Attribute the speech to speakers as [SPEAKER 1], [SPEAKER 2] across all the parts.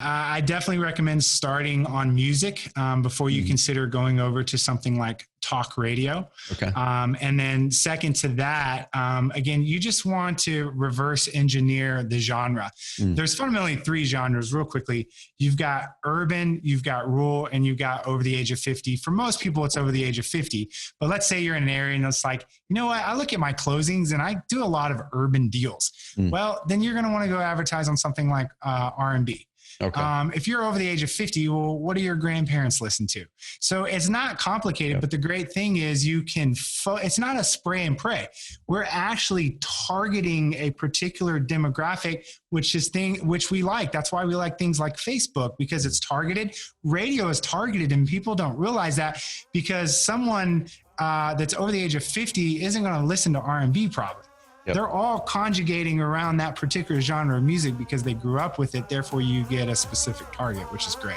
[SPEAKER 1] I definitely recommend starting on music before you consider going over to something like talk radio.
[SPEAKER 2] Okay.
[SPEAKER 1] And then second to that, again, you just want to reverse engineer the genre. There's fundamentally three genres real quickly. You've got urban, you've got rural, and you've got over the age of 50. For most people, it's over the age of 50. But let's say you're in an area and it's like, you know what? I look at my closings and I do a lot of urban deals. Well, then you're going to want to go advertise on something like R&B.
[SPEAKER 2] Okay.
[SPEAKER 1] If you're over the age of 50, well, what do your grandparents listen to? So it's not complicated, but the great thing is you can, it's not a spray and pray. We're actually targeting a particular demographic, which we like. That's why we like things like Facebook, because it's targeted. Radio is targeted, and people don't realize that, because someone that's over the age of 50 isn't going to listen to R&B probably. They're all conjugating around that particular genre of music because they grew up with it. Therefore, you get a specific target, which is great.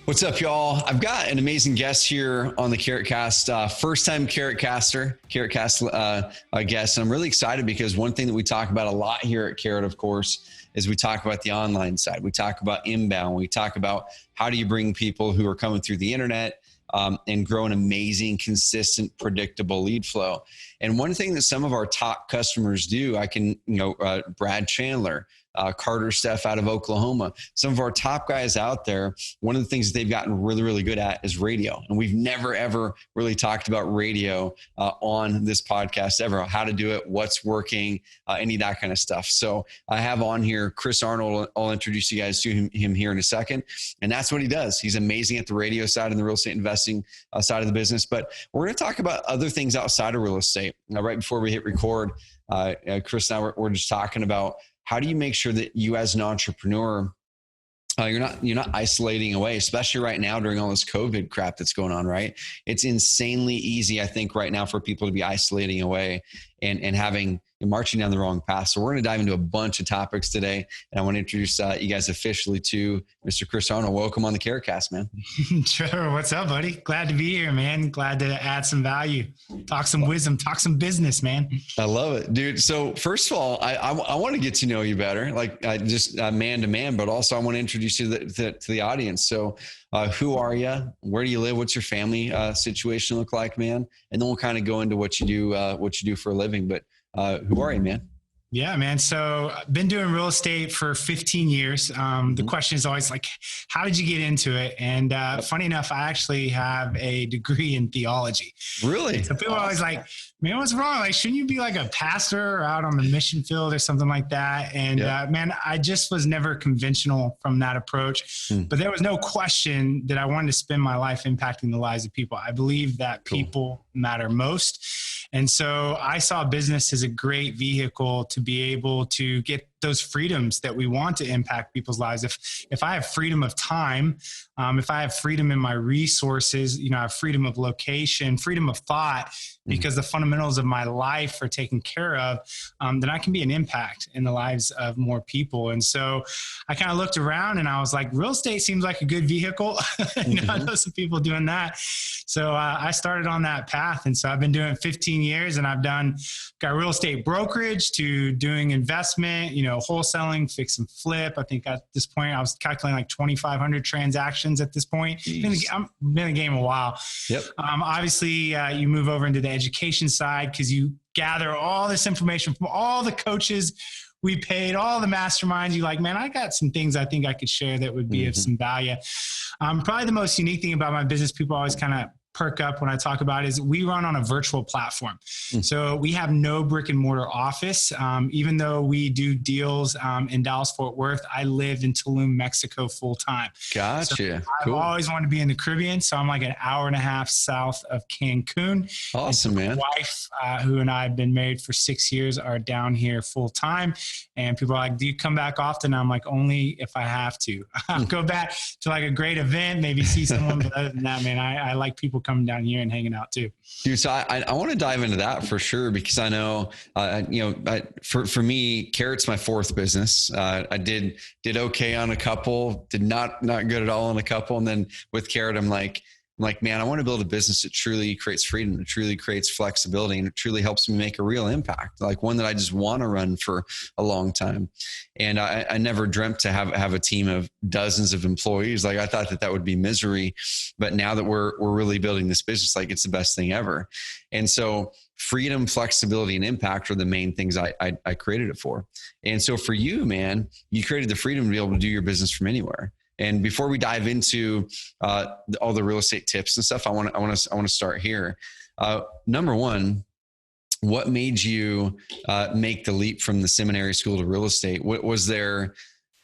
[SPEAKER 2] What's up, y'all? I've got an amazing guest here on the Carrot Cast, first time Carrot Cast guest. And I'm really excited because one thing that we talk about a lot here at Carrot, of course, is we talk about the online side. We talk about inbound. We talk about how do you bring people who are coming through the internet and grow an amazing, consistent, predictable lead flow. And one thing that some of our top customers do, Brad Chandler, Carter Steph out of Oklahoma, some of our top guys out there, one of the things that they've gotten really, really good at is radio. And we've never, ever really talked about radio on this podcast ever, how to do it, what's working, any of that kind of stuff. So I have on here Chris Arnold. I'll introduce you guys to him here in a second. And that's what he does. He's amazing at the radio side and the real estate investing side of the business. But we're going to talk about other things outside of real estate. Right before we hit record, Chris and I we're just talking about how do you make sure that you as an entrepreneur, you're not isolating away, especially right now during all this COVID crap that's going on, right? It's insanely easy, I think, right now for people to be isolating away and marching down the wrong path. So we're going to dive into a bunch of topics today. And I want to introduce you guys officially to Mr. Chris Arnold. Welcome on the Carrot Cast, man.
[SPEAKER 1] Trevor, what's up, buddy? Glad to be here, man. Glad to add some value, talk some wisdom, talk some business, man.
[SPEAKER 2] I love it, dude. So first of all, I want to get to know you better, like just man to man, but also I want to introduce you to the audience. So who are you? Where do you live? What's your family situation look like, man? And then we'll kind of go into what you do for a living. But who are you, man?
[SPEAKER 1] Yeah, man. So I've been doing real estate for 15 years. The question is always like, how did you get into it? And funny enough, I actually have a degree in theology.
[SPEAKER 2] Really?
[SPEAKER 1] So people are always like, man, what's wrong? Like, shouldn't you be like a pastor or out on the mission field or something like that? And man, I just was never conventional from that approach. But there was no question that I wanted to spend my life impacting the lives of people. I believe that people matter most. And so I saw business as a great vehicle to be able to get those freedoms that we want to impact people's lives. If I have freedom of time, if I have freedom in my resources, I have freedom of location, freedom of thought, because the fundamentals of my life are taken care of, then I can be an impact in the lives of more people. And so I kind of looked around and I was like, real estate seems like a good vehicle. I know some people doing that. So I started on that path. And so I've been doing it 15 years and I've got real estate brokerage to doing investment, wholesaling, fix and flip. I think at this point I was calculating like 2,500 transactions at this point. I've been in the game a while. Yep. Obviously you move over into the education side because you gather all this information from all the coaches we paid, all the masterminds. You're like, man, I got some things I think I could share that would be of some value. Probably the most unique thing about my business, people always kind of perk up when I talk about is we run on a virtual platform. So we have no brick and mortar office. Even though we do deals in Dallas, Fort Worth, I live in Tulum, Mexico full time.
[SPEAKER 2] Gotcha.
[SPEAKER 1] So I've always wanted to be in the Caribbean. So I'm like an hour and a half south of Cancun.
[SPEAKER 2] Awesome, man.
[SPEAKER 1] My wife, who and I have been married for 6 years, are down here full time. And people are like, do you come back often? I'm like, only if I have to. I'll go back to like a great event, maybe see someone. But other than that, man, I like people coming down here and hanging out too.
[SPEAKER 2] Dude, so I want to dive into that for sure, because I know, for me, Carrot's my fourth business. I did okay on a couple, did not good at all on a couple. And then with Carrot, I'm like, man, I want to build a business that truly creates freedom, that truly creates flexibility, and it truly helps me make a real impact, like one that I just want to run for a long time. And I never dreamt to have a team of dozens of employees. Like I thought that would be misery, but now that we're really building this business, like it's the best thing ever. And so freedom, flexibility, and impact are the main things I created it for. And so for you, man, you created the freedom to be able to do your business from anywhere. And before we dive into all the real estate tips and stuff, I want to start here. Number one, what made you make the leap from the seminary school to real estate? Was there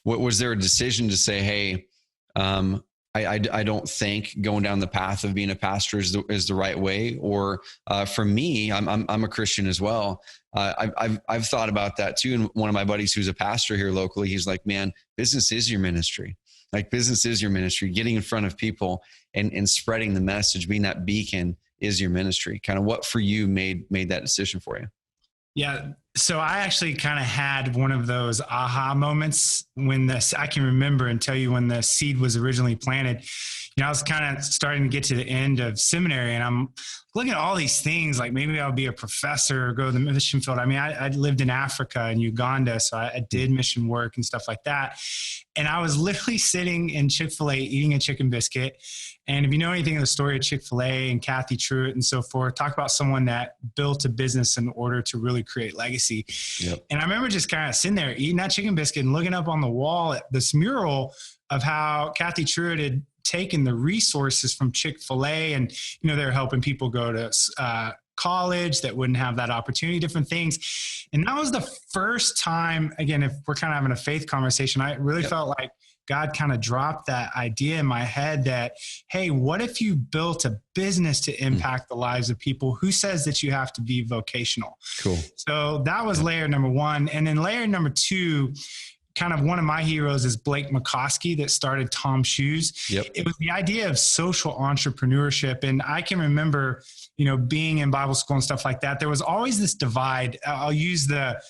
[SPEAKER 2] a decision to say, hey, I don't think going down the path of being a pastor is the right way? Or for me, I'm a Christian as well. I've thought about that too. And one of my buddies who's a pastor here locally, he's like, man, business is your ministry. Like business is your ministry. Getting in front of people and spreading the message, being that beacon is your ministry. Kind of what for you made that decision for you?
[SPEAKER 1] Yeah. So I actually kind of had one of those aha moments when I can remember and tell you when the seed was originally planted. I was kind of starting to get to the end of seminary, and I'm looking at all these things, like maybe I'll be a professor or go to the mission field. I mean, I lived in Africa and Uganda, so I did mission work and stuff like that. And I was literally sitting in Chick-fil-A eating a chicken biscuit. And if you know anything of the story of Chick-fil-A and Kathy Truitt and so forth, talk about someone that built a business in order to really create legacy. Yep. And I remember just kind of sitting there eating that chicken biscuit and looking up on the wall at this mural of how Kathy Truitt had taken the resources from Chick-fil-A, and they're helping people go to college that wouldn't have that opportunity, different things. And that was the first time, again, if we're kind of having a faith conversation, I really felt like God kind of dropped that idea in my head that, hey, what if you built a business to impact the lives of people? Who says that you have to be vocational? Cool. So that was layer number one. And then layer number two, kind of one of my heroes is Blake McCoskey that started Tom Shoes. Yep. It was the idea of social entrepreneurship. And I can remember, being in Bible school and stuff like that, there was always this divide. I'll use the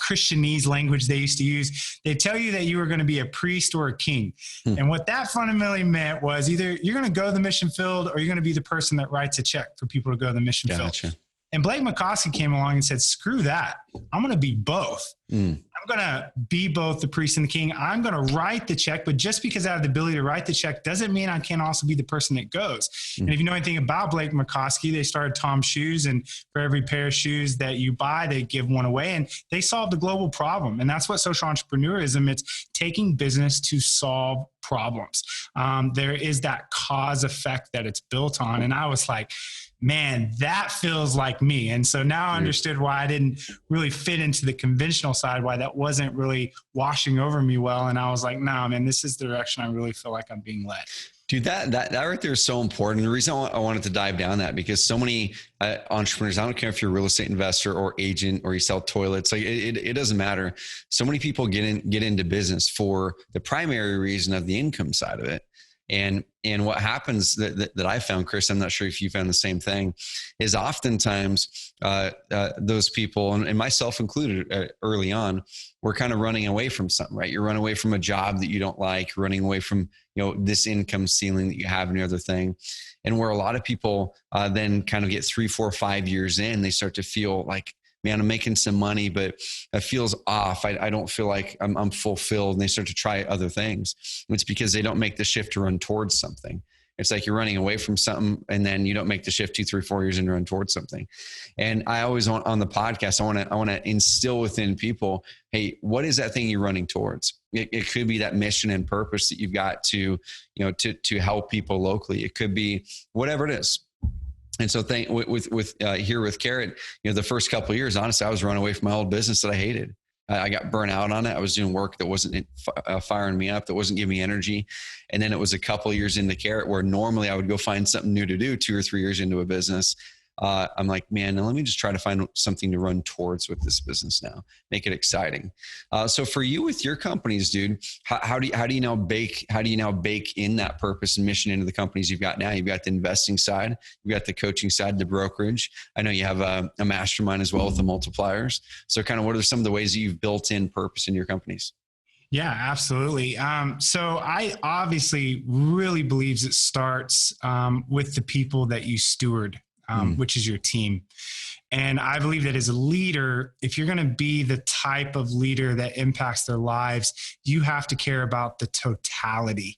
[SPEAKER 1] Christianese language they used to use. They tell you that you were going to be a priest or a king. And what that fundamentally meant was either you're going to go to the mission field or you're going to be the person that writes a check for people to go to the mission field. And Blake McCoskey came along and said, screw that. I'm going to be both. I'm going to be both the priest and the king. I'm going to write the check, but just because I have the ability to write the check doesn't mean I can't also be the person that goes. And if you know anything about Blake McCoskey, they started Tom Shoes, and for every pair of shoes that you buy, they give one away, and they solved a global problem. And that's what social entrepreneurism, it's taking business to solve problems. There is that cause effect that it's built on. And I was like, man, that feels like me. And so now I understood why I didn't really fit into the conventional side, why that wasn't really washing over me well. And I was like, nah, man, this is the direction I really feel like I'm being led.
[SPEAKER 2] Dude, that right there is so important. The reason I wanted to dive down that, because so many entrepreneurs, I don't care if you're a real estate investor or agent or you sell toilets, like it doesn't matter. So many people get into business for the primary reason of the income side of it. And what happens that I found, Chris, I'm not sure if you found the same thing, is oftentimes those people, and myself included early on, we're kind of running away from something, right? You're running away from a job that you don't like, you're running away from this income ceiling that you have and the other thing. And where a lot of people then kind of get 3, 4, 5 years in, they start to feel like, man, I'm making some money, but it feels off. I don't feel like I'm fulfilled. And they start to try other things. It's because they don't make the shift to run towards something. It's like you're running away from something and then you don't make the shift 2, 3, 4 years and run towards something. And I always want on the podcast, I want to instill within people, hey, what is that thing you're running towards? It could be that mission and purpose that you've got to help people locally. It could be whatever it is. And so here with Carrot, the first couple of years, honestly, I was running away from my old business that I hated. I got burnt out on it. I was doing work that wasn't firing me up, that wasn't giving me energy. And then it was a couple of years into Carrot where normally I would go find something new to do 2 or 3 years into a business. I'm like, man, now let me just try to find something to run towards with this business now, make it exciting. So for you with your companies, dude, how do you now bake in that purpose and mission into the companies you've got now? You've got the investing side, you've got the coaching side, the brokerage. I know you have a mastermind as well with the multipliers. So kind of what are some of the ways that you've built in purpose in your companies?
[SPEAKER 1] Yeah, absolutely. So I obviously really believes it starts with the people that you steward, which is your team. And I believe that as a leader, if you're going to be the type of leader that impacts their lives, you have to care about the totality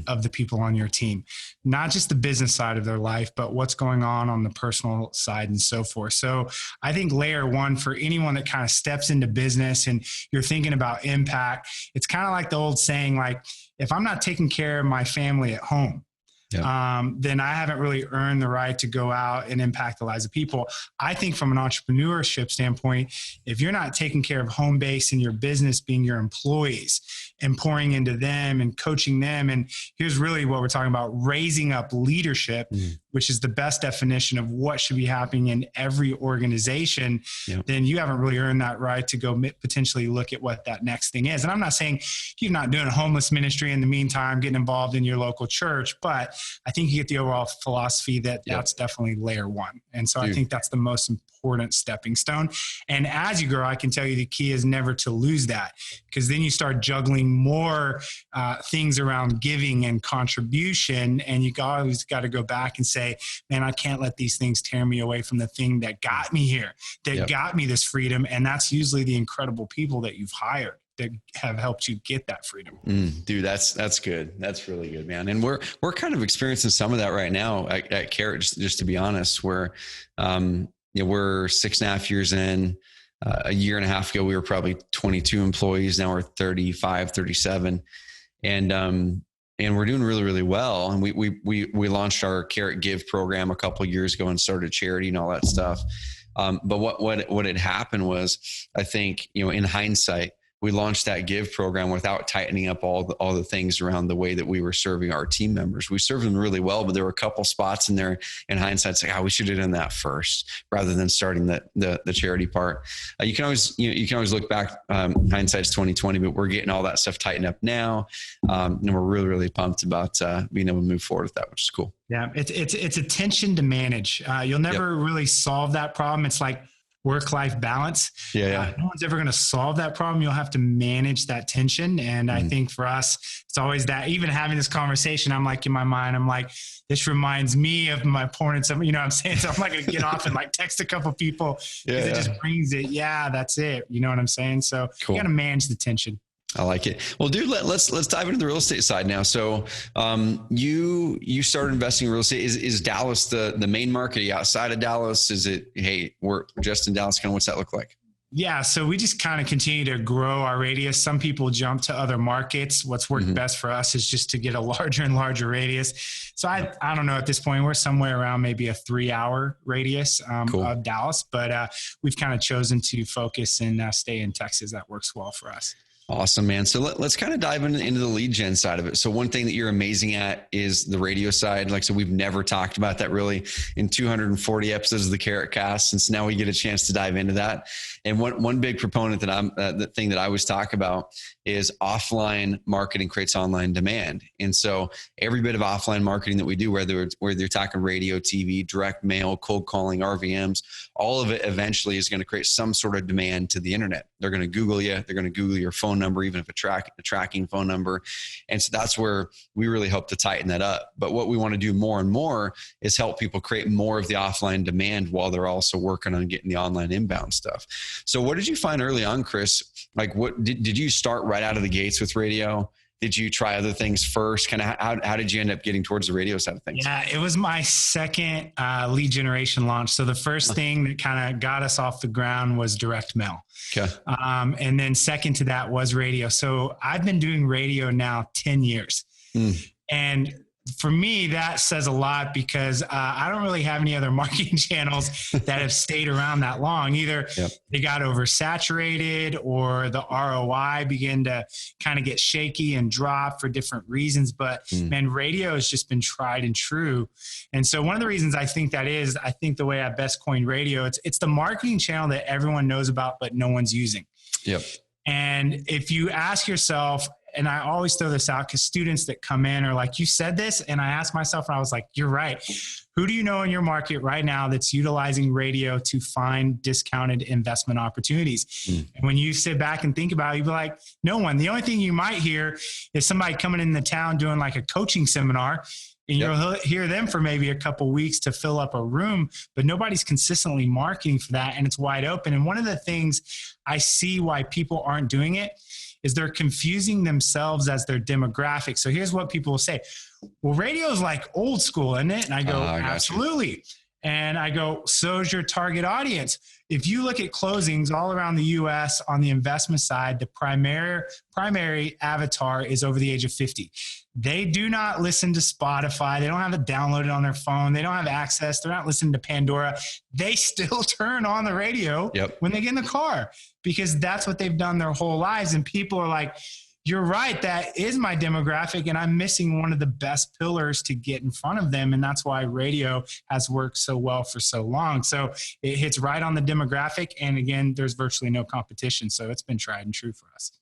[SPEAKER 1] of the people on your team, not just the business side of their life, but what's going on the personal side and so forth. So I think layer one for anyone that kind of steps into business and you're thinking about impact, it's kind of like the old saying, like, if I'm not taking care of my family at home, then I haven't really earned the right to go out and impact the lives of people. I think from an entrepreneurship standpoint, if you're not taking care of home base in your business, being your employees and pouring into them and coaching them, and here's really what we're talking about, raising up leadership, which is the best definition of what should be happening in every organization, then you haven't really earned that right to go potentially look at what that next thing is. And I'm not saying you're not doing a homeless ministry in the meantime, getting involved in your local church, but I think you get the overall philosophy that that's definitely layer one. And so I think that's the most important stepping stone. And as you grow, I can tell you the key is never to lose that, because then you start juggling more things around giving and contribution. And you always got to go back and say, man, I can't let these things tear me away from the thing that got me here, that got me this freedom. And that's usually the incredible people that you've hired that have helped you get that freedom.
[SPEAKER 2] Dude, that's good. That's really good, man. And we're kind of experiencing some of that right now at Carrot, just to be honest, where, we're 6.5 years in. A year and a half ago, we were probably 22 employees. Now we're 35, 37. And we're doing really, really well. And we launched our Carrot Give program a couple of years ago and started charity and all that stuff. But what had happened was, I think, in hindsight, we launched that Give program without tightening up all the things around the way that we were serving our team members. We served them really well, but there were a couple spots in there in hindsight, it's like, we should have done that first rather than starting the charity part. You can always look back, hindsight's 2020, but we're getting all that stuff tightened up now. And we're really, really pumped about being able to move forward with that, which is cool.
[SPEAKER 1] Yeah. It's a tension to manage. You'll never really solve that problem. It's like work-life balance. No one's ever going to solve that problem. You'll have to manage that tension. And I think for us, it's always that, even having this conversation, I'm like, in my mind, I'm like, this reminds me of my porn and something, what I'm saying? So I'm not going to get off and like text a couple people because it just brings it. Yeah, that's it. You know what I'm saying? So you got to manage the tension.
[SPEAKER 2] I like it. Well, dude, let's dive into the real estate side now. So, you started investing in real estate. Is Dallas the main market? Are you outside of Dallas? Is it, hey, we're just in Dallas? Kind of what's that look like?
[SPEAKER 1] Yeah. So we just kind of continue to grow our radius. Some people jump to other markets. What's worked best for us is just to get a larger and larger radius. So I don't know, at this point, we're somewhere around maybe a 3-hour radius of Dallas, but we've kind of chosen to focus and stay in Texas. That works well for us.
[SPEAKER 2] Awesome, man. So let's kind of dive into the lead gen side of it. So one thing that you're amazing at is the radio side. Like, so we've never talked about that really in 240 episodes of the Carrot Cast. Since now we get a chance to dive into that. And one big proponent that the thing that I always talk about is offline marketing creates online demand. And so every bit of offline marketing that we do, whether you're talking radio, TV, direct mail, cold calling, RVMs, all of it eventually is going to create some sort of demand to the internet. They're going to Google you. They're going to Google your phone number, even if a tracking phone number. And so that's where we really hope to tighten that up. But what we want to do more and more is help people create more of the offline demand while they're also working on getting the online inbound stuff. So what did you find early on, Chris? Like, what did you start right out of the gates with radio? Did you try other things first? Kind of how did you end up getting towards the radio side of things?
[SPEAKER 1] Yeah, it was my second lead generation launch. So the first thing that kind of got us off the ground was direct mail.
[SPEAKER 2] Okay.
[SPEAKER 1] And then second to that was radio. So I've been doing radio now 10 years. And for me, that says a lot because I don't really have any other marketing channels that have stayed around that long. Either they got oversaturated or the ROI began to kind of get shaky and drop for different reasons. But man, radio has just been tried and true. And so one of the reasons I think that is, I think the way I best coined radio, it's the marketing channel that everyone knows about, but no one's using.
[SPEAKER 2] Yep.
[SPEAKER 1] And if you ask yourself, and I always throw this out because students that come in are like, you said this. And I asked myself, and I was like, you're right. Who do you know in your market right now that's utilizing radio to find discounted investment opportunities? And when you sit back and think about it, you'd be like, no one. The only thing you might hear is somebody coming in the town doing like a coaching seminar. And you'll hear them for maybe a couple weeks to fill up a room, but nobody's consistently marketing for that. And it's wide open. And one of the things I see why people aren't doing it is they're confusing themselves as their demographic. So here's what people will say. Well, radio is like old school, isn't it? And I go, absolutely. And I go, so is your target audience. If you look at closings all around the US on the investment side, the primary avatar is over the age of 50. They do not listen to Spotify. They don't have it downloaded on their phone. They don't have access. They're not listening to Pandora. They still turn on the radio when they get in the car because that's what they've done their whole lives. And people are like, you're right. That is my demographic. And I'm missing one of the best pillars to get in front of them. And that's why radio has worked so well for so long. So it hits right on the demographic. And again, there's virtually no competition. So it's been tried and true for us.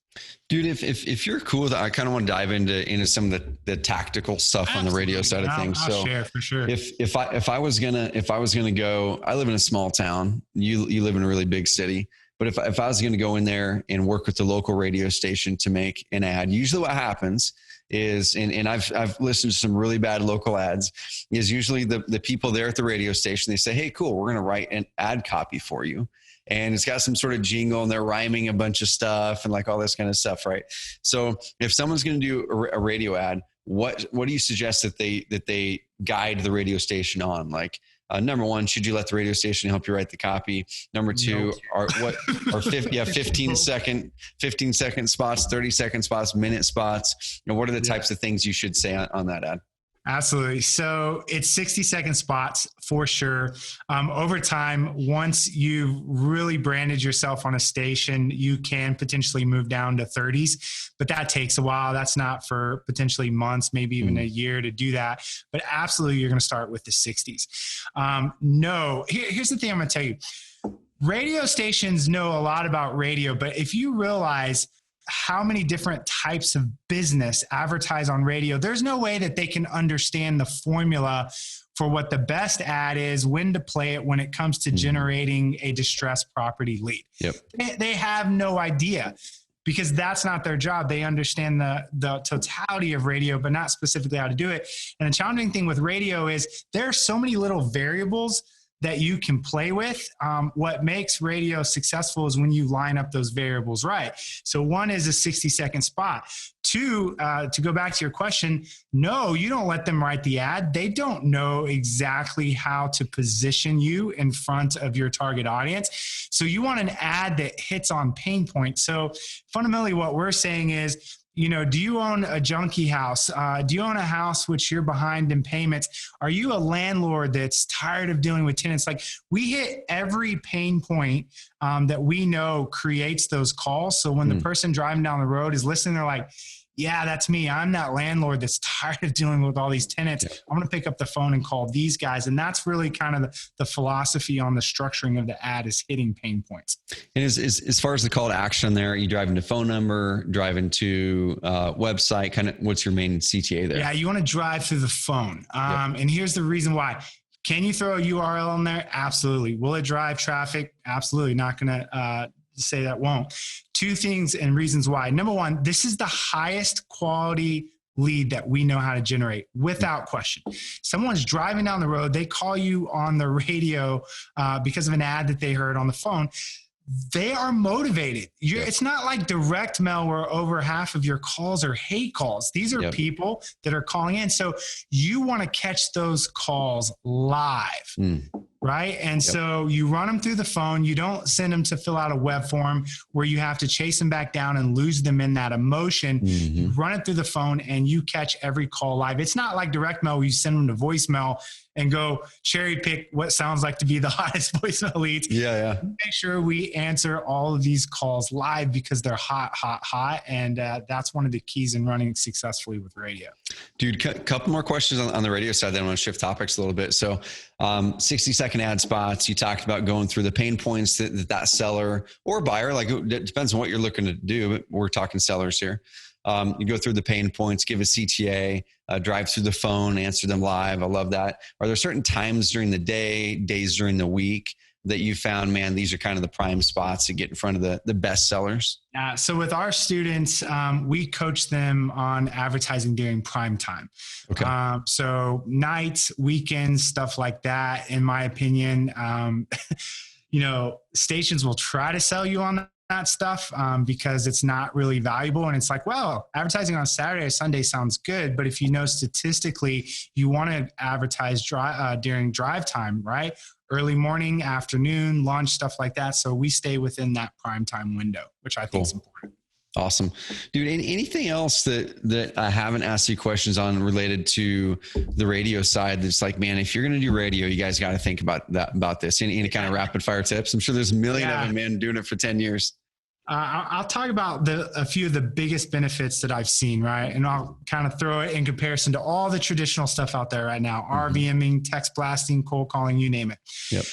[SPEAKER 2] Dude, if you're cool with that, I kind of want to dive into some of the tactical stuff on the radio side of things.
[SPEAKER 1] I'll share for sure.
[SPEAKER 2] If I was gonna go, I live in a small town. You live in a really big city. But if I was going to go in there and work with the local radio station to make an ad, usually what happens is, and I've listened to some really bad local ads, is usually the people there at the radio station, they say, hey, cool, we're going to write an ad copy for you. And it's got some sort of jingle and they're rhyming a bunch of stuff and like all this kind of stuff, right? So if someone's going to do a radio ad, what do you suggest that they guide the radio station on? Like, number one, should you let the radio station help you write the copy? Number two, are 15 second spots, 30-second spots, minute spots. What are the types of things you should say on that ad?
[SPEAKER 1] Absolutely. So it's 60-second spots for sure. Over time, once you've really branded yourself on a station, you can potentially move down to 30s, but that takes a while. That's not for potentially months, maybe even a year to do that. But absolutely, you're going to start with the 60s. Here's the thing I'm going to tell you. Radio stations know a lot about radio, but if you realize how many different types of business advertise on radio, there's no way that they can understand the formula for what the best ad is, when to play it when it comes to generating a distressed property lead. They have no idea because that's not their job. They understand the totality of radio, but not specifically how to do it. And the challenging thing with radio is there are so many little variables that you can play with. What makes radio successful is when you line up those variables right. So one is a 60-second spot. Two, to go back to your question, no, you don't let them write the ad. They don't know exactly how to position you in front of your target audience. So you want an ad that hits on pain points. So fundamentally what we're saying is, do you own a junkie house? Do you own a house which you're behind in payments? Are you a landlord that's tired of dealing with tenants? Like we hit every pain point that we know creates those calls. So when the person driving down the road is listening, they're like, yeah, that's me. I'm that landlord that's tired of dealing with all these tenants. I'm going to pick up the phone and call these guys. And that's really kind of the philosophy on the structuring of the ad is hitting pain points.
[SPEAKER 2] And as far as the call to action there, you driving to phone number, driving to website, kind of what's your main CTA there?
[SPEAKER 1] Yeah, you want to drive through the phone. And here's the reason why. Can you throw a URL in there? Absolutely. Will it drive traffic? Absolutely. Not going to say that won't. Two things and reasons why. Number one, this is the highest quality lead that we know how to generate without question. Someone's driving down the road. They call you on the radio because of an ad that they heard on the phone. They are motivated. It's not like direct mail where over half of your calls are hate calls. These are people that are calling in. So you want to catch those calls live. right? And so you run them through the phone. You don't send them to fill out a web form where you have to chase them back down and lose them in that emotion. You run it through the phone and you catch every call live. It's not like direct mail where you send them to voicemail and go cherry pick what sounds like to be the hottest voicemail leads. Make sure we answer all of these calls live because they're hot. And that's one of the keys in running successfully with radio.
[SPEAKER 2] Dude, a couple more questions on the radio side. Then I want to shift topics a little bit. So 60-second ad spots, you talked about going through the pain points that seller or buyer, like it depends on what you're looking to do, but we're talking sellers here. You go through the pain points, give a CTA, drive through the phone, answer them live. I love that. Are there certain times during the day, days during the week that you found, man, these are kind of the prime spots to get in front of the best sellers?
[SPEAKER 1] Yeah. So with our students, we coach them on advertising during prime time. Okay. So nights, weekends, stuff like that. In my opinion, stations will try to sell you on that stuff because it's not really valuable. And it's like, well, advertising on Saturday or Sunday sounds good. But if you know statistically, you want to advertise during drive time, right? Early morning, afternoon, lunch, stuff like that. So we stay within that prime time window, which I think is important.
[SPEAKER 2] Awesome. Dude, anything else that I haven't asked you questions on related to the radio side that's like, man, if you're going to do radio, you guys got to think about this. Any kind of rapid fire tips? I'm sure there's a million of them, man, doing it for 10 years.
[SPEAKER 1] I'll talk about a few of the biggest benefits that I've seen, right? And I'll kind of throw it in comparison to all the traditional stuff out there right now, RVMing, text blasting, cold calling, you name it. Yep.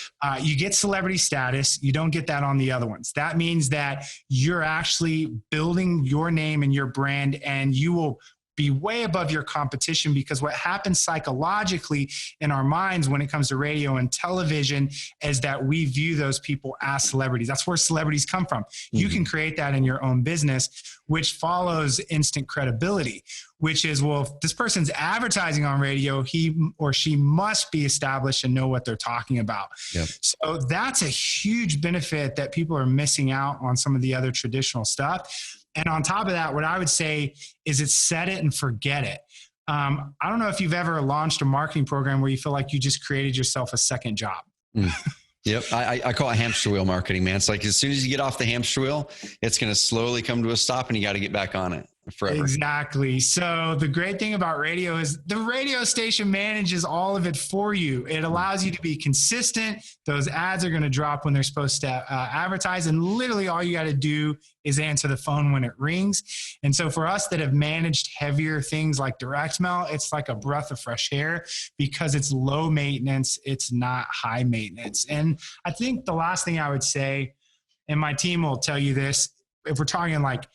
[SPEAKER 1] You get celebrity status. You don't get that on the other ones. That means that you're actually building your name and your brand, and you will be way above your competition, because what happens psychologically in our minds when it comes to radio and television is that we view those people as celebrities. That's where celebrities come from. You can create that in your own business, which follows instant credibility, which is, well, if this person's advertising on radio, he or she must be established and know what they're talking about. Yep. So that's a huge benefit that people are missing out on some of the other traditional stuff. And on top of that, what I would say is it's set it and forget it. I don't know if you've ever launched a marketing program where you feel like you just created yourself a second job.
[SPEAKER 2] Yep. I call it hamster wheel marketing, man. It's like as soon as you get off the hamster wheel, it's going to slowly come to a stop and you got to get back on it forever.
[SPEAKER 1] Exactly. So the great thing about radio is the radio station manages all of it for you. It allows you to be consistent. Those ads are going to drop when they're supposed to advertise. And literally all you got to do is answer the phone when it rings. And so for us that have managed heavier things like direct mail, it's like a breath of fresh air because it's low maintenance. It's not high maintenance. And I think the last thing I would say, and my team will tell you this, if we're talking like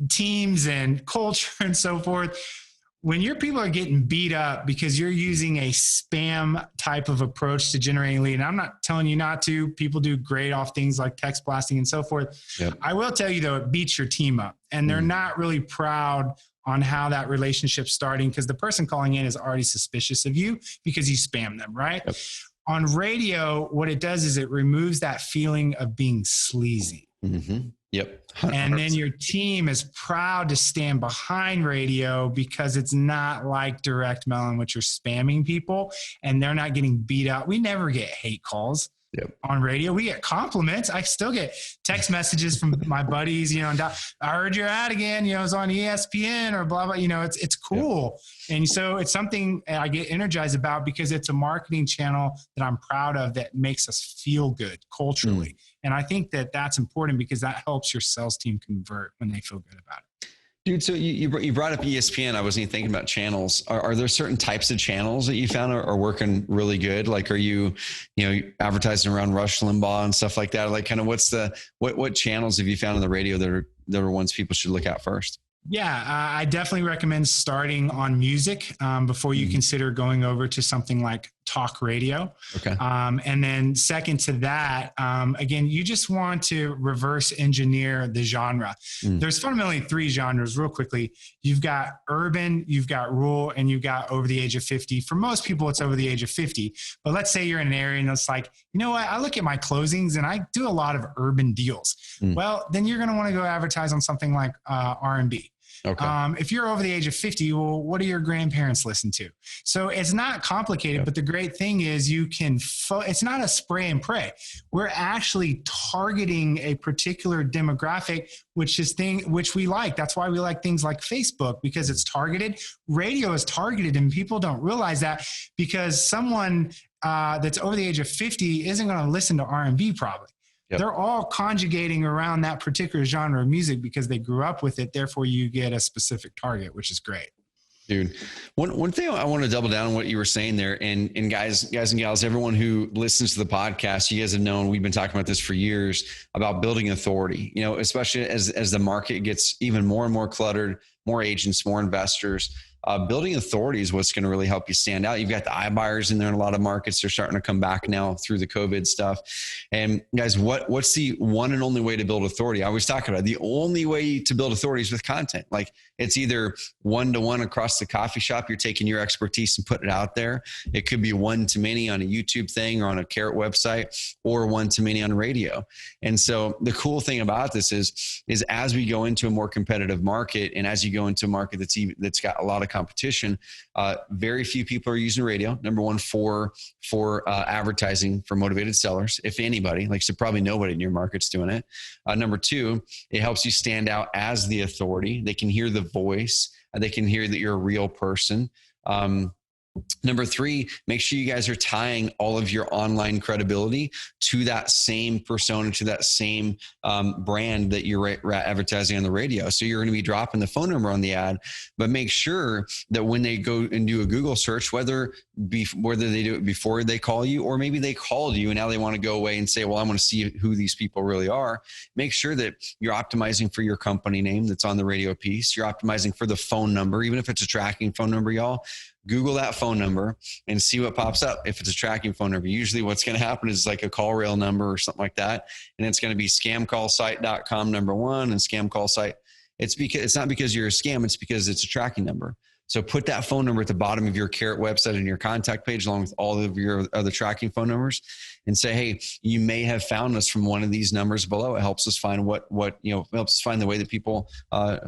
[SPEAKER 1] teams and culture and so forth, when your people are getting beat up because you're using a spam type of approach to generating lead, and I'm not telling you not to, people do great off things like text blasting and so forth. Yep. I will tell you though, it beats your team up and they're not really proud on how that relationship's starting because the person calling in is already suspicious of you because you spam them, right? Yep. On radio, what it does is it removes that feeling of being sleazy.
[SPEAKER 2] Yep.
[SPEAKER 1] 100%. And then your team is proud to stand behind radio because it's not like direct mail in which you're spamming people and they're not getting beat up. We never get hate calls on radio. We get compliments. I still get text messages from my buddies, and I heard your ad again, it was on ESPN or blah, blah, it's cool. Yep. And so it's something I get energized about because it's a marketing channel that I'm proud of that makes us feel good culturally. And I think that that's important because that helps your sales team convert when they feel good about it.
[SPEAKER 2] Dude, so you brought up ESPN. I wasn't even thinking about channels. Are there certain types of channels that you found are working really good? Like, are you advertising around Rush Limbaugh and stuff like that? Like, kind of what channels have you found on the radio that are ones people should look at first?
[SPEAKER 1] Yeah, I definitely recommend starting on music before you consider going over to something like talk radio. Okay. And then second to that, again, you just want to reverse engineer the genre. There's fundamentally three genres real quickly. You've got urban, you've got rural, and you've got over the age of 50. For most people, it's over the age of 50. But let's say you're in an area and it's like, you know what? I look at my closings and I do a lot of urban deals. Well, then you're going to want to go advertise on something like R&B.
[SPEAKER 2] Okay.
[SPEAKER 1] If you're over the age of 50, well, what do your grandparents listen to? So it's not complicated, but the great thing is you can, it's not a spray and pray. We're actually targeting a particular demographic, which we like. That's why we like things like Facebook, because it's targeted. Radio is targeted, and people don't realize that, because someone that's over the age of 50 isn't going to listen to R&B probably. Yep. They're all conjugating around that particular genre of music because they grew up with it. Therefore, you get a specific target, which is great.
[SPEAKER 2] Dude, one thing I want to double down on what you were saying there, and guys and gals, everyone who listens to the podcast, you guys have known we've been talking about this for years about building authority. You know, especially as the market gets even more and more cluttered, more agents, more investors. Building authority is what's going to really help you stand out. You've got the iBuyers in there in a lot of markets. They're starting to come back now through the COVID stuff. And guys, what's the one and only way to build authority? I always talk about it. The only way to build authority is with content. Like, it's either one-to-one across the coffee shop. You're taking your expertise and putting it out there. It could be one-to-many on a YouTube thing or on a Carrot website, or one-to-many on radio. And so the cool thing about this is as we go into a more competitive market, and as you go into a market that's got a lot of competition, very few people are using radio. Number one, for advertising for motivated sellers, if anybody. Like, so probably nobody in your market's doing it. Number two, it helps you stand out as the authority. They can hear the voice. They can hear that you're a real person. Number three, make sure you guys are tying all of your online credibility to that same persona, to that same brand that you're advertising on the radio. So you're going to be dropping the phone number on the ad, but make sure that when they go and do a Google search, whether they do it before they call you, or maybe they called you and now they want to go away and say, well, I want to see who these people really are. Make sure that you're optimizing for your company name that's on the radio piece. You're optimizing for the phone number, even if it's a tracking phone number, y'all. Google that phone number and see what pops up. If it's a tracking phone number, usually what's going to happen is like a call rail number or something like that. And it's going to be scamcallsite.com number one and scam call site. It's not because you're a scam. It's because it's a tracking number. So put that phone number at the bottom of your Carrot website and your contact page, along with all of your other tracking phone numbers, and say, hey, you may have found us from one of these numbers below. It helps us find helps us find the way that people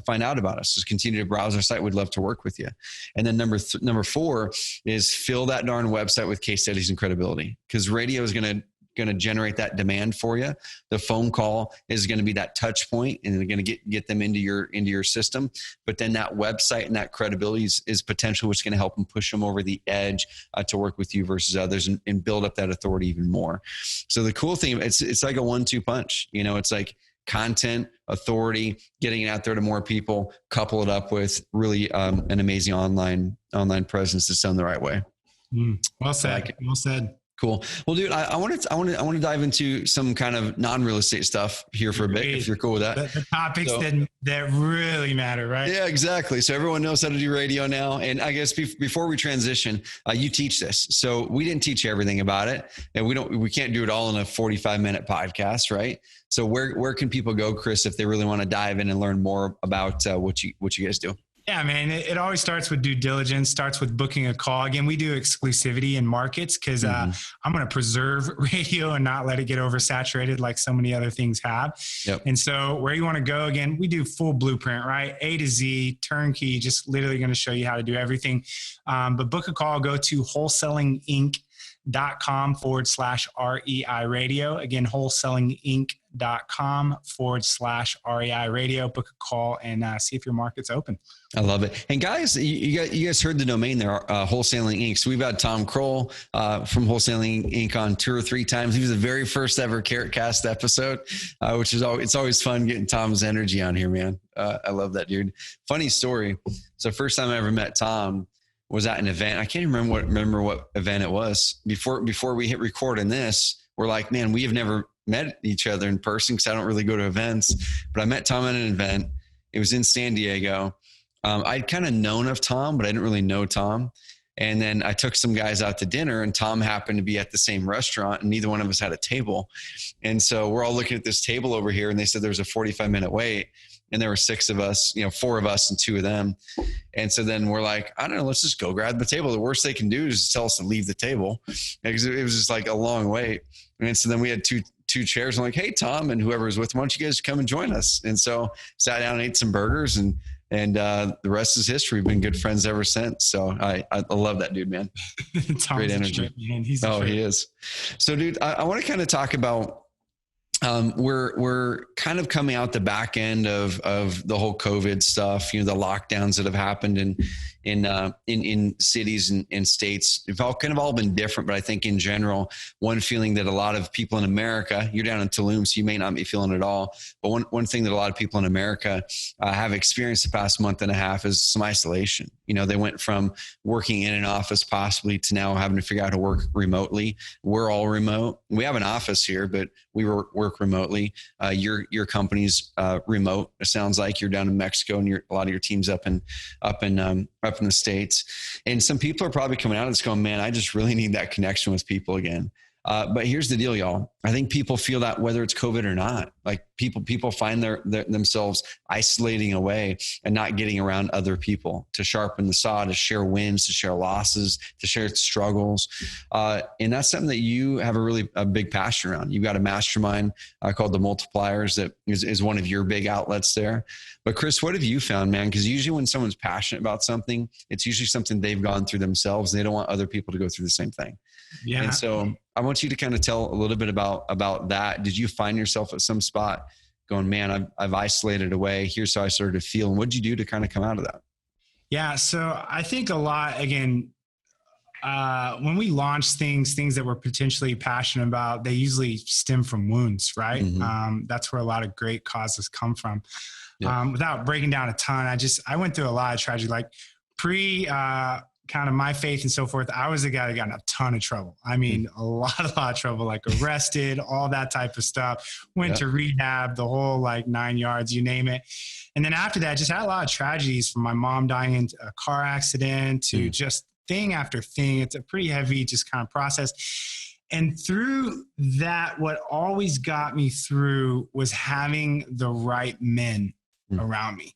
[SPEAKER 2] find out about us. Just continue to browse our site. We'd love to work with you. And then number four is fill that darn website with case studies and credibility, because radio is going to generate that demand for you. The phone call is going to be that touch point, and they're going to get them into your system. But then that website and that credibility is potential, which is going to help them push them over the edge to work with you versus others, and build up that authority even more. So the cool thing, it's like a 1-2 punch. You know, it's like content, authority, getting it out there to more people, couple it up with really an amazing online presence that's done the right way.
[SPEAKER 1] Well said. Well said.
[SPEAKER 2] Cool. Well, dude, I want to dive into some kind of non-real estate stuff here for a bit, if you're cool with that.
[SPEAKER 1] The topics that really matter, right?
[SPEAKER 2] Yeah, exactly. So everyone knows how to do radio now. And I guess before we transition, you teach this. So we didn't teach you everything about it, and we can't do it all in a 45-minute podcast, right? So where can people go, Chris, if they really want to dive in and learn more about what you guys do?
[SPEAKER 1] Yeah, man, it always starts with due diligence, starts with booking a call. Again, we do exclusivity in markets because I'm going to preserve radio and not let it get oversaturated like so many other things have. Yep. And so where you want to go, again, we do full blueprint, right? A to Z, turnkey, just literally going to show you how to do everything. But book a call, go to wholesalinginc.com/REI radio. Again, wholesalinginc.com/REI radio. Book a call and see if your market's open.
[SPEAKER 2] I love it. And guys, you guys heard the domain there, Wholesaling Inc. So we've had Tom Kroll from Wholesaling Inc. on 2 or 3 times. He was the very first ever CarrotCast episode, which is it's always fun getting Tom's energy on here, man. I love that, dude. Funny story. So first time I ever met Tom was at an event. I can't remember what event it was. Before we hit record in this, we're like, man, we have never met each other in person because I don't really go to events. But I met Tom at an event. It was in San Diego. I'd kind of known of Tom, but I didn't really know Tom. And then I took some guys out to dinner, and Tom happened to be at the same restaurant, and neither one of us had a table. And so we're all looking at this table over here, and they said there was a 45-minute wait. And there were 6 of us, 4 of us and 2 of them. And so then we're like, I don't know, let's just go grab the table. The worst they can do is tell us to leave the table, because it was just like a long wait. And so then we had two chairs. I'm like, hey, Tom and whoever was with him, why don't you guys come and join us? And so sat down and ate some burgers and And the rest is history. We've been good friends ever since. So I love that dude, man. Great energy.
[SPEAKER 1] Man. He
[SPEAKER 2] is. So dude, I want to kind of talk about, we're kind of coming out the back end of the whole COVID stuff, the lockdowns that have happened in cities and states. They've all kind of all been different, but I think in general, one feeling that a lot of people in America, you're down in Tulum, so you may not be feeling it at all. But one thing that a lot of people in America have experienced the past month and a half is some isolation. They went from working in an office possibly to now having to figure out how to work remotely. We're all remote. We have an office here, but we work remotely. Your company's remote. It sounds like you're down in Mexico, and a lot of your team's up in the States. And some people are probably coming out of this going, man, I just really need that connection with people again. But here's the deal, y'all. I think people feel that whether it's COVID or not, like people find themselves isolating away and not getting around other people to sharpen the saw, to share wins, to share losses, to share struggles. And that's something that you have a big passion around. You've got a mastermind called the Multipliers that is one of your big outlets there. But Chris, what have you found, man? Because usually when someone's passionate about something, it's usually something they've gone through themselves. They don't want other people to go through the same thing. Yeah. And so I want you to kind of tell a little bit about that. Did you find yourself at some spot going, man, I've isolated away. Here's how I started to feel. And what did you do to kind of come out of that?
[SPEAKER 1] Yeah. So I think a lot, again, when we launch things that we're potentially passionate about, they usually stem from wounds, right? Mm-hmm. That's where a lot of great causes come from. Yeah. Without breaking down a ton, I went through a lot of tragedy, like kind of my faith and so forth. I was the guy that got in a ton of trouble. I mean, a lot of trouble, like arrested, all that type of stuff, went to rehab, the whole 9 yards, you name it. And then after that, just had a lot of tragedies, from my mom dying in a car accident to just thing after thing. It's a pretty heavy just kind of process. And through that, what always got me through was having the right men around me.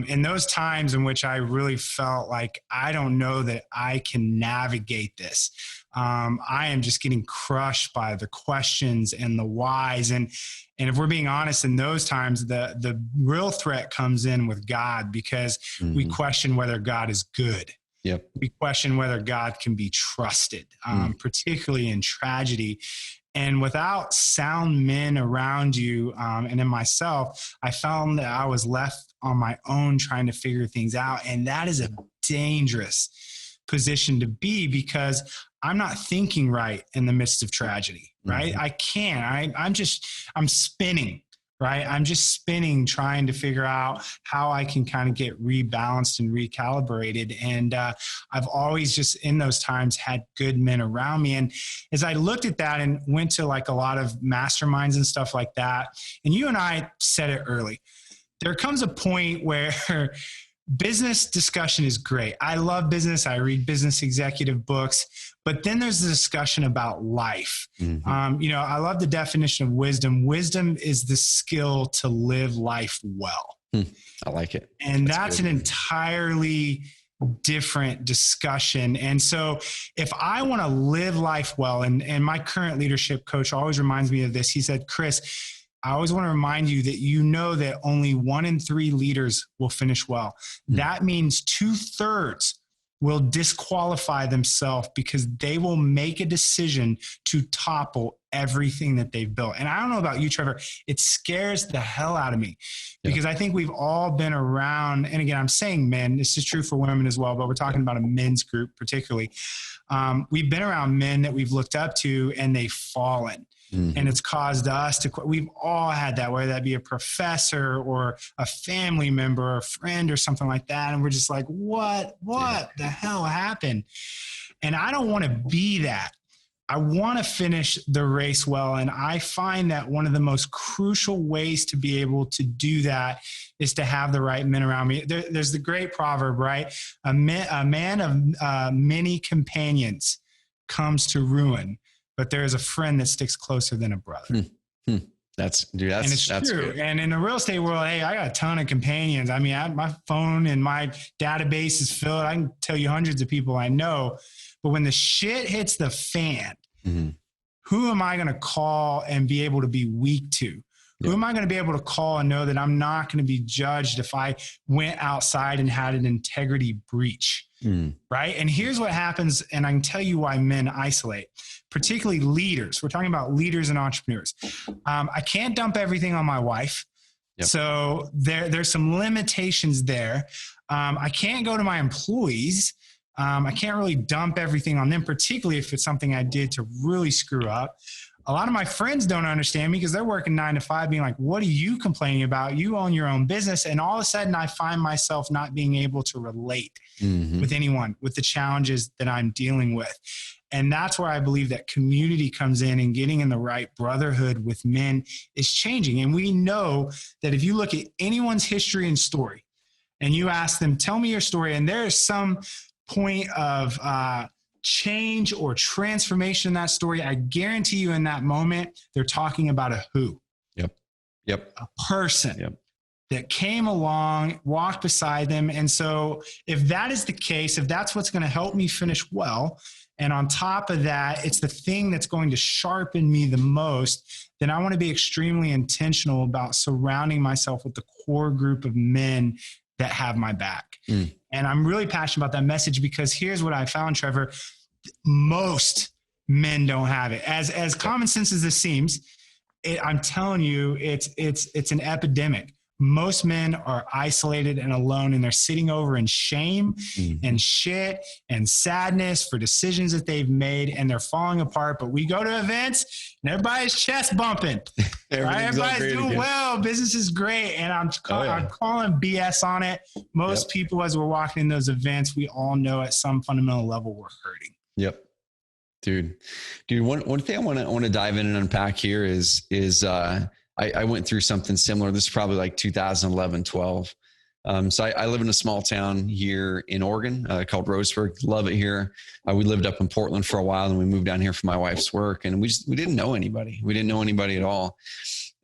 [SPEAKER 1] In those times in which I really felt like I don't know that I can navigate this. I am just getting crushed by the questions and the whys. And if we're being honest, in those times, the real threat comes in with God, because we question whether God is good. Yep. We question whether God can be trusted, particularly in tragedy. And without sound men around you, and in myself, I found that I was left on my own trying to figure things out. And that is a dangerous position to be, because I'm not thinking right in the midst of tragedy, right? I can't. I'm spinning, right? I'm just spinning, trying to figure out how I can kind of get rebalanced and recalibrated. And I've always just in those times had good men around me. And as I looked at that and went to a lot of masterminds and stuff like that, and you and I said it early, there comes a point where business discussion is great. I love business. I read business executive books, but then there's the discussion about life. I love the definition of wisdom. Wisdom is the skill to live life well.
[SPEAKER 2] I like it.
[SPEAKER 1] And that's an entirely different discussion. And so if I want to live life well, and my current leadership coach always reminds me of this. He said, Chris, I always want to remind you that that only 1 in 3 leaders will finish well. That means 2/3 will disqualify themselves because they will make a decision to topple everything that they've built. And I don't know about you, Trevor, it scares the hell out of me, because I think we've all been around, and again, I'm saying men, this is true for women as well, but we're talking about a men's group particularly. We've been around men that we've looked up to, and they've fallen. And it's caused us we've all had that, whether that be a professor or a family member or a friend or something like that. And we're just like, what the hell happened? And I don't want to be that. I want to finish the race well. And I find that one of the most crucial ways to be able to do that is to have the right men around me. There's the great proverb, right? A man of many companions comes to ruin, but there is a friend that sticks closer than a brother.
[SPEAKER 2] That's
[SPEAKER 1] and it's true.
[SPEAKER 2] Good.
[SPEAKER 1] And in the real estate world, hey, I got a ton of companions. I mean, my phone and my database is filled. I can tell you hundreds of people I know. But when the shit hits the fan, who am I going to call and be able to be weak to? Who am I going to be able to call and know that I'm not going to be judged if I went outside and had an integrity breach? Right. And here's what happens. And I can tell you why men isolate, particularly leaders. We're talking about leaders and entrepreneurs. I can't dump everything on my wife. Yep. So there's some limitations there. I can't go to my employees. I can't really dump everything on them, particularly if it's something I did to really screw up. A lot of my friends don't understand me because they're working 9 to 5 being like, what are you complaining about? You own your own business. And all of a sudden I find myself not being able to relate with anyone, with the challenges that I'm dealing with. And that's where I believe that community comes in, and getting in the right brotherhood with men is changing. And we know that if you look at anyone's history and story and you ask them, tell me your story, and there is some point of change or transformation in that story, I guarantee you in that moment, they're talking about a who.
[SPEAKER 2] Yep.
[SPEAKER 1] A person that came along, walked beside them. And so if that is the case, if that's what's going to help me finish well, and on top of that, it's the thing that's going to sharpen me the most, then I want to be extremely intentional about surrounding myself with the core group of men that have my back. And I'm really passionate about that message because here's what I found, Trevor. Most men don't have it. As common sense as this seems, I'm telling you, it's an epidemic. Most men are isolated and alone, and they're sitting over in shame and shit and sadness for decisions that they've made, and they're falling apart. But we go to events and everybody's chest bumping. Right? Everybody's doing well. Business is great. And I'm calling BS on it. Most people, as we're walking in those events, we all know at some fundamental level we're hurting.
[SPEAKER 2] Yep. Dude, one thing I want to dive in and unpack here is I went through something similar. This is probably like 2011, 12. So I live in a small town here in Oregon called Roseburg. Love it here. We lived up in Portland for a while, and we moved down here for my wife's work, and we didn't know anybody. We didn't know anybody at all.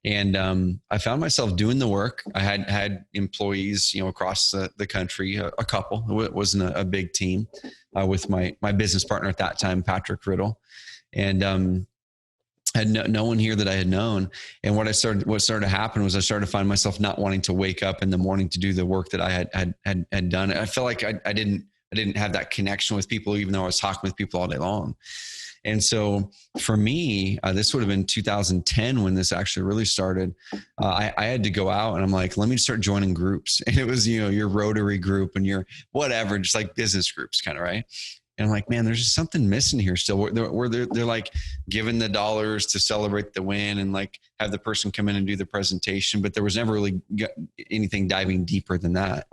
[SPEAKER 2] And I found myself doing the work. I had employees, across the country, a couple. It wasn't a big team, with my business partner at that time, Patrick Riddle. And had no one here that I had known. And what started to happen was I started to find myself not wanting to wake up in the morning to do the work that I had done. I felt like I didn't have that connection with people, even though I was talking with people all day long. And so for me, this would have been 2010 when this actually really started. I had to go out, and I'm like, let me start joining groups. And it was, your Rotary group and your whatever, just like business groups kind of, right? And I'm like, man, there's just something missing here still. Where they're like giving the dollars to celebrate the win and like have the person come in and do the presentation, but there was never really anything diving deeper than that.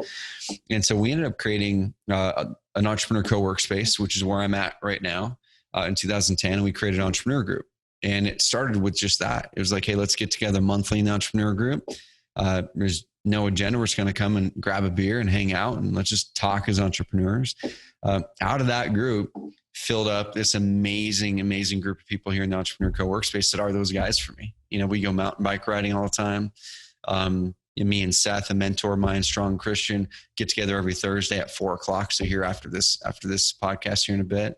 [SPEAKER 2] And so we ended up creating an entrepreneur co-workspace, which is where I'm at right now. In 2010, we created an entrepreneur group, and it started with just that. It was like, hey, let's get together monthly in the entrepreneur group. There's no agenda. We're just going to come and grab a beer and hang out, and let's just talk as entrepreneurs. Out of that group filled up this amazing group of people here in the entrepreneur co-workspace that are those guys for me. We go mountain bike riding all the time. Me and Seth, a mentor of mine, strong Christian, get together every Thursday at 4:00. So here after this podcast here in a bit,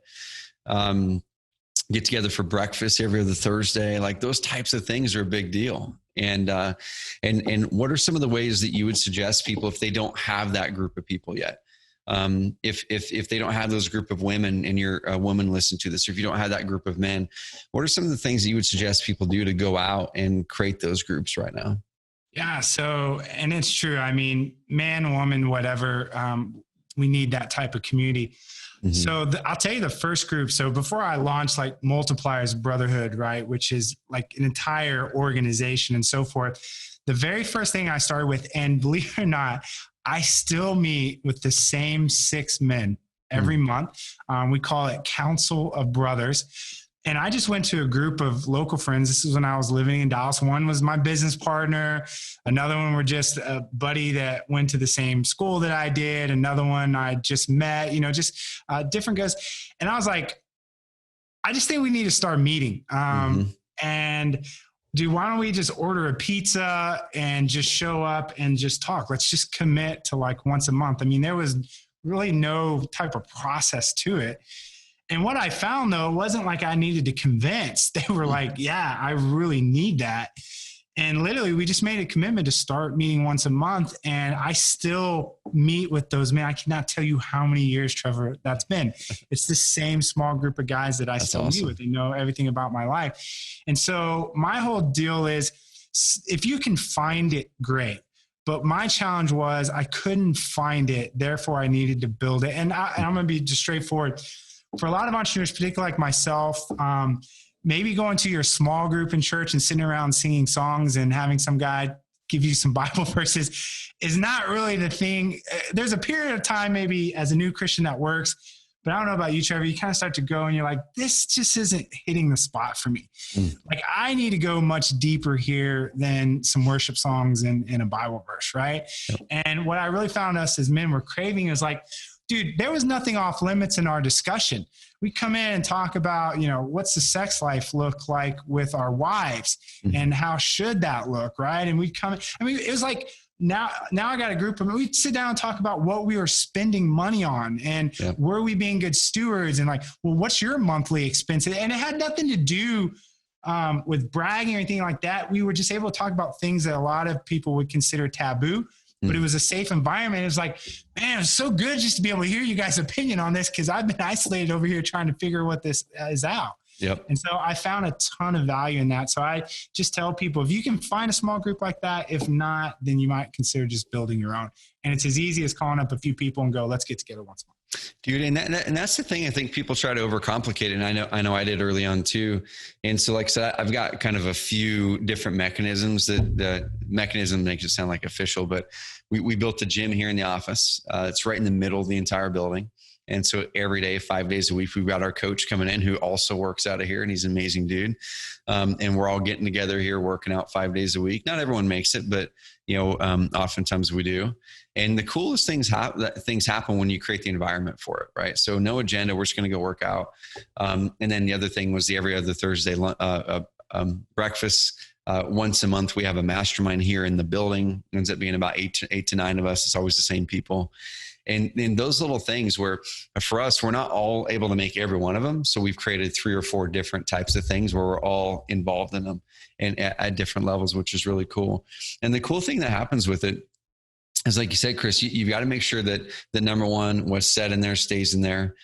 [SPEAKER 2] get together for breakfast every other Thursday. Like those types of things are a big deal. And what are some of the ways that you would suggest people, if they don't have that group of people yet, if they don't have those group of women, and you're a woman listen to this, or if you don't have that group of men, what are some of the things that you would suggest people do to go out and create those groups right now?
[SPEAKER 1] Yeah. So, and it's true. I mean, man, woman, whatever, we need that type of community. So I'll tell you the first group. So before I launched like Multipliers Brotherhood, right, which is like an entire organization and so forth, the very first thing I started with, and believe it or not, I still meet with the same 6 men every month. We call it Council of Brothers. And I just went to a group of local friends. This is when I was living in Dallas. One was my business partner. Another one were just a buddy that went to the same school that I did. Another one I just met, just different guys. And I was like, I just think we need to start meeting. And dude, why don't we just order a pizza and just show up and just talk? Let's just commit to like once a month. I mean, there was really no type of process to it. And what I found, though, wasn't like I needed to convince. They were like, yeah, I really need that. And literally, we just made a commitment to start meeting once a month. And I still meet with those men. I cannot tell you how many years, Trevor, that's been. It's the same small group of guys that I still meet with. They know everything about my life. And so my whole deal is, if you can find it, great. But my challenge was I couldn't find it. Therefore, I needed to build it. And I'm going to be just straightforward. For a lot of entrepreneurs, particularly like myself, maybe going to your small group in church and sitting around singing songs and having some guy give you some Bible verses is not really the thing. There's a period of time maybe as a new Christian that works, but I don't know about you, Trevor. You kind of start to go and you're like, this just isn't hitting the spot for me. Like, I need to go much deeper here than some worship songs and a Bible verse, right? Yep. And what I really found us as men were craving is like, dude, there was nothing off limits in our discussion. We come in and talk about, what's the sex life look like with our wives and how should that look, right? And we'd come, it was like, now I got a group of them. We'd sit down and talk about what we were spending money on and were we being good stewards, and like, well, what's your monthly expense? And it had nothing to do with bragging or anything like that. We were just able to talk about things that a lot of people would consider taboo. But it was a safe environment. It was like, man, it was so good just to be able to hear you guys' opinion on this, because I've been isolated over here trying to figure what this is out. Yep. And so I found a ton of value in that. So I just tell people, if you can find a small group like that, if not, then you might consider just building your own. And it's as easy as calling up a few people and go, let's get together once a month.
[SPEAKER 2] Dude, and that's the thing. I think people try to overcomplicate it. And I know I did early on too. And so, like I said, I've got kind of a few different mechanisms. That the mechanism makes it sound like official, but we built a gym here in the office. It's right in the middle of the entire building. And so every day, 5 days a week, we've got our coach coming in who also works out of here, and he's an amazing dude. And we're all getting together here, working out 5 days a week. Not everyone makes it, but oftentimes we do. And the coolest things happen when you create the environment for it, right? So no agenda, we're just going to go work out. And then the other thing was the every other Thursday breakfast. Once a month, we have a mastermind here in the building. It ends up being about eight to nine of us. It's always the same people. And those little things where for us, we're not all able to make every one of them. So we've created 3 or 4 different types of things where we're all involved in them and at different levels, which is really cool. And the cool thing that happens with it is, like you said, Chris, you've got to make sure that the number one, what's said in there stays in there.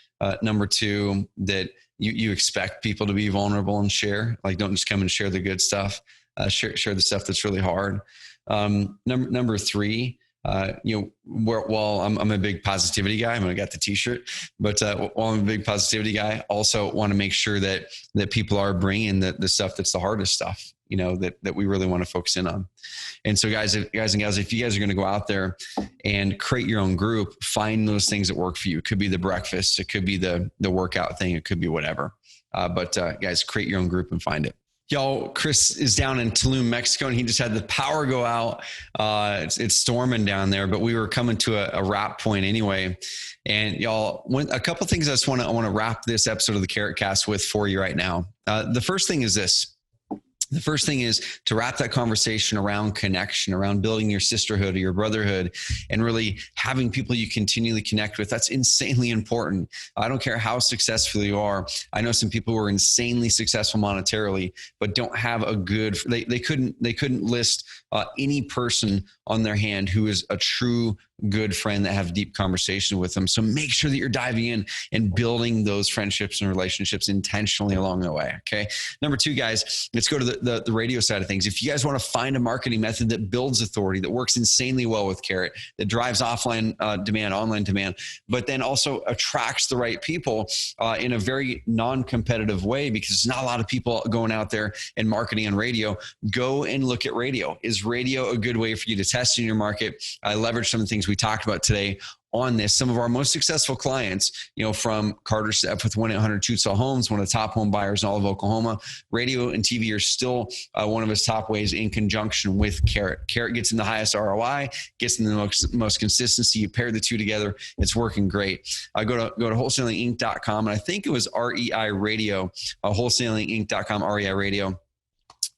[SPEAKER 2] Number 2, that you expect people to be vulnerable and share. Like, don't just come and share the good stuff. Share the stuff that's really hard. Number 3, while I'm a big positivity guy, I got the t-shirt, but while I'm a big positivity guy, also want to make sure that people are bringing the stuff that's the hardest stuff, that we really want to focus in on. And so guys and gals, if you guys are going to go out there and create your own group, find those things that work for you. It could be the breakfast. It could be the workout thing. It could be whatever. But guys, create your own group and find it. Y'all, Chris is down in Tulum, Mexico, and he just had the power go out. It's storming down there, but we were coming to a wrap point anyway. And y'all, a couple of things I just want to wrap this episode of the Carrot Cast with for you right now. The first thing is this. The first thing is to wrap that conversation around connection, around building your sisterhood or your brotherhood, and really having people you continually connect with. That's insanely important. I don't care how successful you are. I know some people who are insanely successful monetarily, but don't have a good, they couldn't list any person on their hand who is a true good friend that have deep conversation with them. So make sure that you're diving in and building those friendships and relationships intentionally along the way. Okay. Number 2, guys, let's go to the radio side of things. If you guys want to find a marketing method that builds authority, that works insanely well with Carrot, that drives offline demand, online demand, but then also attracts the right people in a very non-competitive way, because there's not a lot of people going out there and marketing on radio, go and look at radio. Is radio a good way for you to test in your market? I leverage some of the things we talked about today on this. Some of our most successful clients, from Carter Stepp with 1-800-2-SELL Homes, one of the top home buyers in all of Oklahoma. Radio and TV are still one of his top ways in conjunction with Carrot. Carrot gets in the highest ROI, gets in the most consistency. You pair the two together, it's working great. Go to wholesalinginc.com, and I think it was REI Radio, wholesalinginc.com, REI Radio.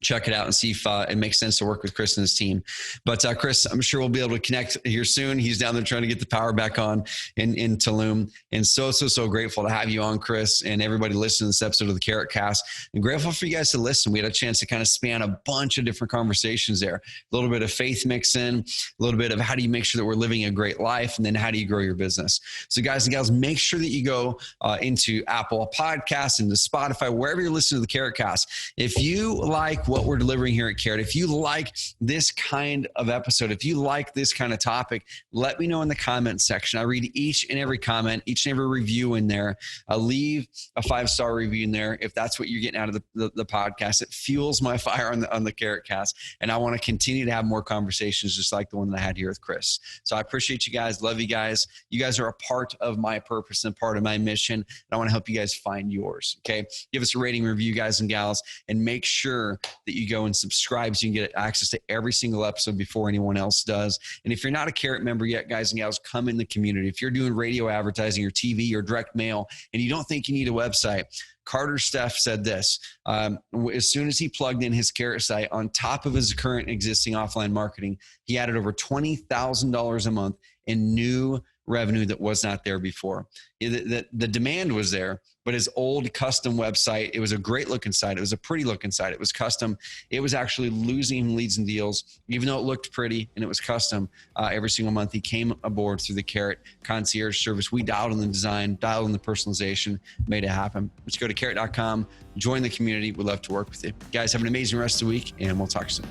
[SPEAKER 2] check it out and see if it makes sense to work with Chris and his team. But Chris, I'm sure we'll be able to connect here soon. He's down there trying to get the power back on in Tulum. And so grateful to have you on, Chris, and everybody listening to this episode of the Carrot Cast. And grateful for you guys to listen. We had a chance to kind of span a bunch of different conversations there. A little bit of faith mix in, a little bit of how do you make sure that we're living a great life, and then how do you grow your business. So guys and gals, make sure that you go into Apple Podcasts, into Spotify, wherever you're listening to the Carrot Cast. If you like what we're delivering here at Carrot, if you like this kind of episode, if you like this kind of topic, let me know in the comment section. I read each and every comment, each and every review in there. Leave a 5-star review in there if that's what you're getting out of the podcast. It fuels my fire on the Carrot Cast, and I want to continue to have more conversations just like the one that I had here with Chris. So I appreciate you guys. Love you guys. You guys are a part of my purpose and part of my mission, and I want to help you guys find yours. Okay, give us a rating, review, guys and gals, and make sure that you go and subscribe so you can get access to every single episode before anyone else does. And if you're not a Carrot member yet, guys and gals, come in the community. If you're doing radio advertising or TV or direct mail and you don't think you need a website, Carter Steff said this, as soon as he plugged in his Carrot site on top of his current existing offline marketing, he added over $20,000 a month in new revenue that was not there before. The demand was there, but his old custom website, it was a great looking site. It was a pretty looking site. It was custom. It was actually losing leads and deals, even though it looked pretty and it was custom. Every single month he came aboard through the Carrot concierge service. We dialed in the design, dialed in the personalization, made it happen. Let's go to carrot.com, join the community. We'd love to work with you. Guys, have an amazing rest of the week, and we'll talk soon.